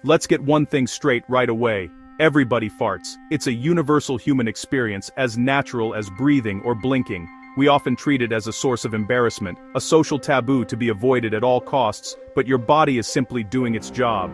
Let's get one thing straight right away. Everybody farts. It's a universal human experience, as natural as breathing or blinking. We often treat it as a source of embarrassment, a social taboo to be avoided at all costs, but your body is simply doing its job.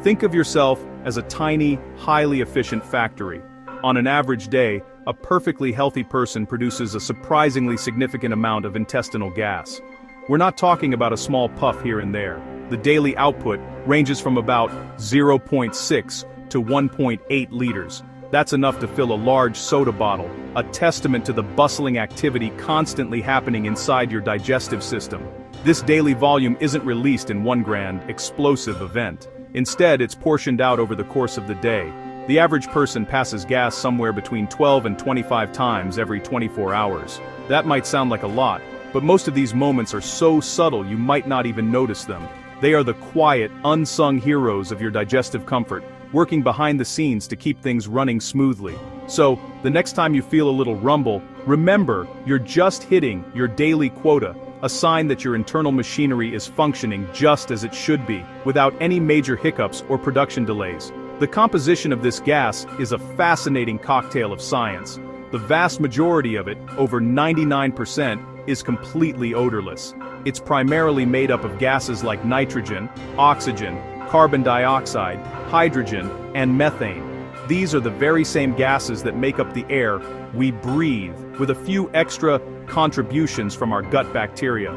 Think of yourself as a tiny, highly efficient factory. On an average day, a perfectly healthy person produces a surprisingly significant amount of intestinal gas. We're not talking about a small puff here and there. The daily output ranges from about 0.6 to 1.8 liters. That's enough to fill a large soda bottle, a testament to the bustling activity constantly happening inside your digestive system. This daily volume isn't released in one grand, explosive event. Instead, it's portioned out over the course of the day. The average person passes gas somewhere between 12 and 25 times every 24 hours. That might sound like a lot, but most of these moments are so subtle you might not even notice them. They are the quiet, unsung heroes of your digestive comfort, working behind the scenes to keep things running smoothly. So, the next time you feel a little rumble, remember, you're just hitting your daily quota, a sign that your internal machinery is functioning just as it should be, without any major hiccups or production delays. The composition of this gas is a fascinating cocktail of science. The vast majority of it, over 99%, is completely odorless. It's primarily made up of gases like nitrogen, oxygen, carbon dioxide, hydrogen, and methane. These are the very same gases that make up the air we breathe, with a few extra contributions from our gut bacteria.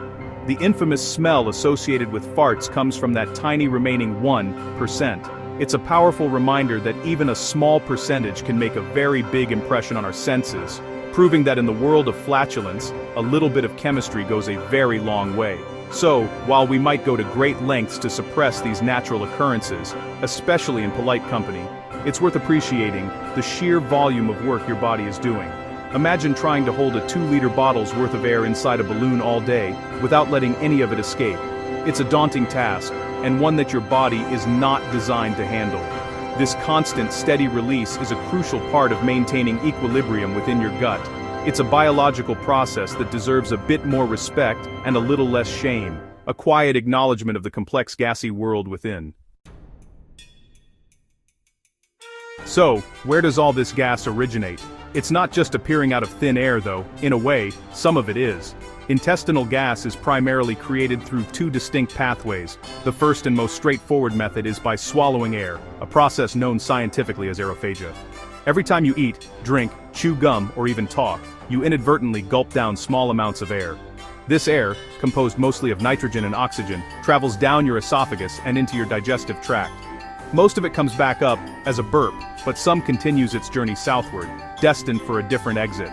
The infamous smell associated with farts comes from that tiny remaining 1%. It's a powerful reminder that even a small percentage can make a very big impression on our senses, proving that in the world of flatulence, a little bit of chemistry goes a very long way. So, while we might go to great lengths to suppress these natural occurrences, especially in polite company, it's worth appreciating the sheer volume of work your body is doing. Imagine trying to hold a 2-liter bottle's worth of air inside a balloon all day, without letting any of it escape. It's a daunting task, and one that your body is not designed to handle. This constant, steady release is a crucial part of maintaining equilibrium within your gut. It's a biological process that deserves a bit more respect and a little less shame, a quiet acknowledgement of the complex gassy world within. So, where does all this gas originate? It's not just appearing out of thin air though. In a way, some of it is. Intestinal gas is primarily created through two distinct pathways. The first and most straightforward method is by swallowing air, a process known scientifically as aerophagia. Every time you eat, drink, chew gum, or even talk, you inadvertently gulp down small amounts of air. This air, composed mostly of nitrogen and oxygen, travels down your esophagus and into your digestive tract. Most of it comes back up as a burp, but some continues its journey southward, destined for a different exit.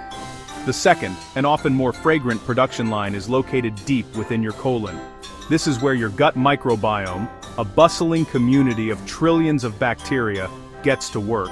The second, and often more fragrant production line is located deep within your colon. This is where your gut microbiome, a bustling community of trillions of bacteria, gets to work.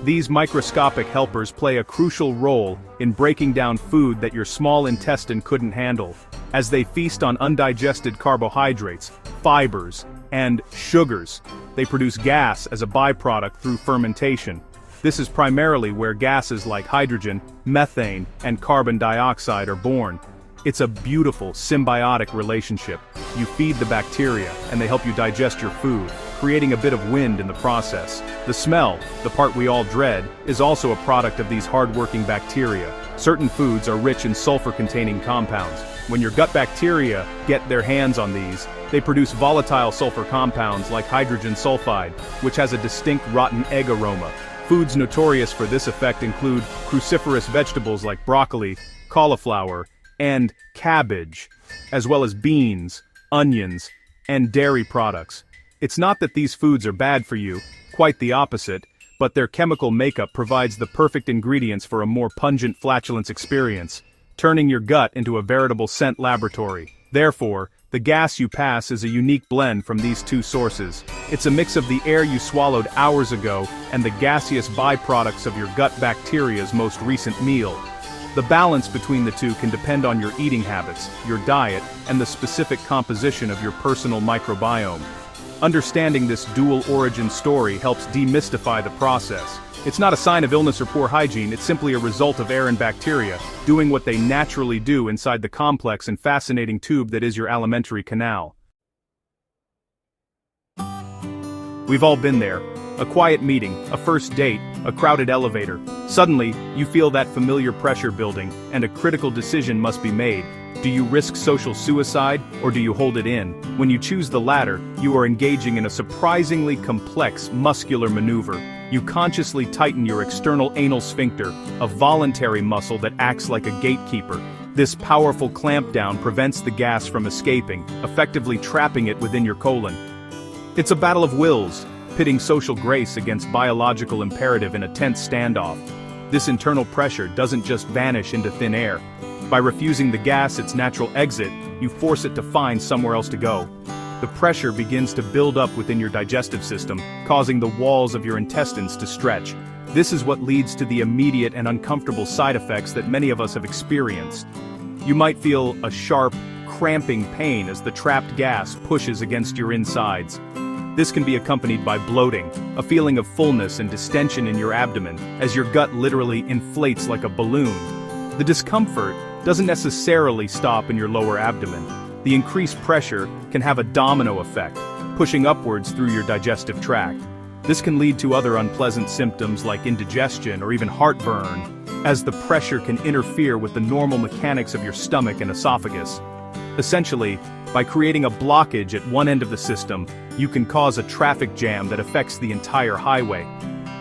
These microscopic helpers play a crucial role in breaking down food that your small intestine couldn't handle, as they feast on undigested carbohydrates, fibers, and sugars. They produce gas as a byproduct through fermentation. This is primarily where gases like hydrogen, methane, and carbon dioxide are born. It's a beautiful, symbiotic relationship. You feed the bacteria, and they help you digest your food, creating a bit of wind in the process. The smell, the part we all dread, is also a product of these hard-working bacteria. Certain foods are rich in sulfur-containing compounds. When your gut bacteria get their hands on these, they produce volatile sulfur compounds like hydrogen sulfide, which has a distinct rotten egg aroma. Foods notorious for this effect include cruciferous vegetables like broccoli, cauliflower, and cabbage, as well as beans, onions, and dairy products. It's not that these foods are bad for you, quite the opposite, but their chemical makeup provides the perfect ingredients for a more pungent flatulence experience, turning your gut into a veritable scent laboratory. Therefore, the gas you pass is a unique blend from these two sources. It's a mix of the air you swallowed hours ago and the gaseous byproducts of your gut bacteria's most recent meal. The balance between the two can depend on your eating habits, your diet, and the specific composition of your personal microbiome. Understanding this dual origin story helps demystify the process. It's not a sign of illness or poor hygiene, it's simply a result of air and bacteria, doing what they naturally do inside the complex and fascinating tube that is your alimentary canal. We've all been there. A quiet meeting, a first date, a crowded elevator. Suddenly, you feel that familiar pressure building, and a critical decision must be made. Do you risk social suicide, or do you hold it in? When you choose the latter, you are engaging in a surprisingly complex muscular maneuver. You consciously tighten your external anal sphincter, a voluntary muscle that acts like a gatekeeper. This powerful clampdown prevents the gas from escaping, effectively trapping it within your colon. It's a battle of wills, pitting social grace against biological imperative in a tense standoff. This internal pressure doesn't just vanish into thin air. By refusing the gas its natural exit, you force it to find somewhere else to go. The pressure begins to build up within your digestive system, causing the walls of your intestines to stretch. This is what leads to the immediate and uncomfortable side effects that many of us have experienced. You might feel a sharp, cramping pain as the trapped gas pushes against your insides. This can be accompanied by bloating, a feeling of fullness and distension in your abdomen, as your gut literally inflates like a balloon. The discomfort doesn't necessarily stop in your lower abdomen. The increased pressure can have a domino effect, pushing upwards through your digestive tract. This can lead to other unpleasant symptoms like indigestion or even heartburn, as the pressure can interfere with the normal mechanics of your stomach and esophagus. Essentially, by creating a blockage at one end of the system, you can cause a traffic jam that affects the entire highway.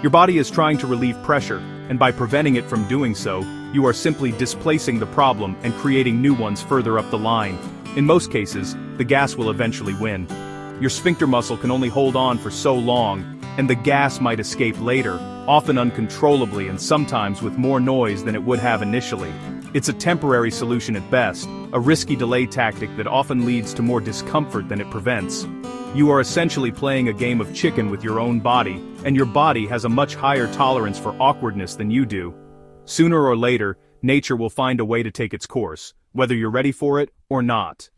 Your body is trying to relieve pressure, and by preventing it from doing so, you are simply displacing the problem and creating new ones further up the line. In most cases, the gas will eventually win. Your sphincter muscle can only hold on for so long, and the gas might escape later, often uncontrollably and sometimes with more noise than it would have initially. It's a temporary solution at best, a risky delay tactic that often leads to more discomfort than it prevents. You are essentially playing a game of chicken with your own body, and your body has a much higher tolerance for awkwardness than you do. Sooner or later, nature will find a way to take its course, whether you're ready for it or not.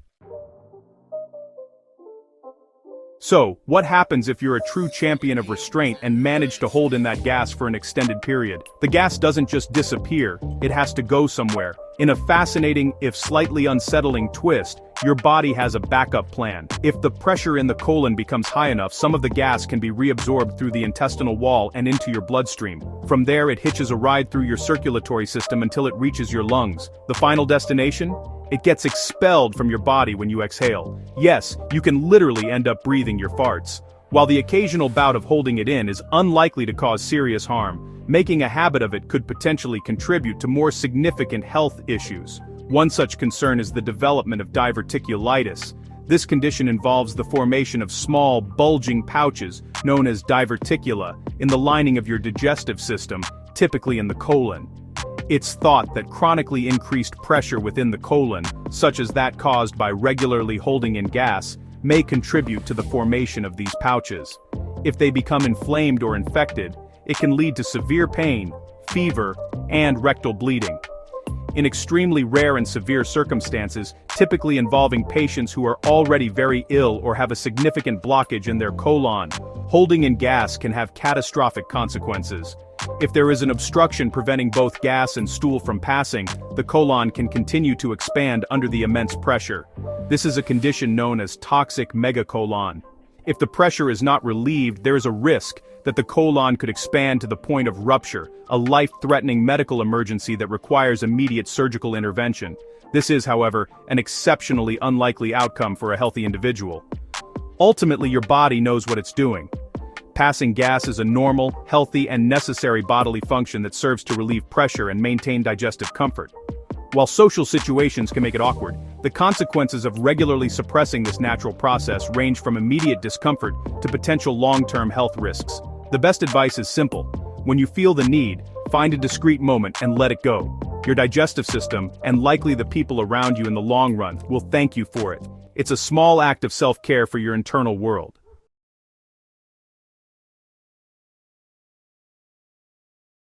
So, what happens if you're a true champion of restraint and manage to hold in that gas for an extended period? The gas doesn't just disappear, it has to go somewhere. In a fascinating, if slightly unsettling twist, your body has a backup plan. If the pressure in the colon becomes high enough, some of the gas can be reabsorbed through the intestinal wall and into your bloodstream. From there, it hitches a ride through your circulatory system until it reaches your lungs. The final destination? It gets expelled from your body when you exhale. Yes, you can literally end up breathing your farts. While the occasional bout of holding it in is unlikely to cause serious harm, making a habit of it could potentially contribute to more significant health issues. One such concern is the development of diverticulitis. This condition involves the formation of small, bulging pouches, known as diverticula, in the lining of your digestive system, typically in the colon. It's thought that chronically increased pressure within the colon, such as that caused by regularly holding in gas, may contribute to the formation of these pouches. If they become inflamed or infected, it can lead to severe pain, fever, and rectal bleeding. In extremely rare and severe circumstances, typically involving patients who are already very ill or have a significant blockage in their colon, holding in gas can have catastrophic consequences. If there is an obstruction preventing both gas and stool from passing, the colon can continue to expand under the immense pressure. This is a condition known as toxic megacolon. If the pressure is not relieved, there is a risk that the colon could expand to the point of rupture, a life-threatening medical emergency that requires immediate surgical intervention. This is, however, an exceptionally unlikely outcome for a healthy individual. Ultimately, your body knows what it's doing. Passing gas is a normal, healthy, and necessary bodily function that serves to relieve pressure and maintain digestive comfort. While social situations can make it awkward, the consequences of regularly suppressing this natural process range from immediate discomfort to potential long-term health risks. The best advice is simple. When you feel the need, find a discrete moment and let it go. Your digestive system, and likely the people around you in the long run, will thank you for it. It's a small act of self-care for your internal world.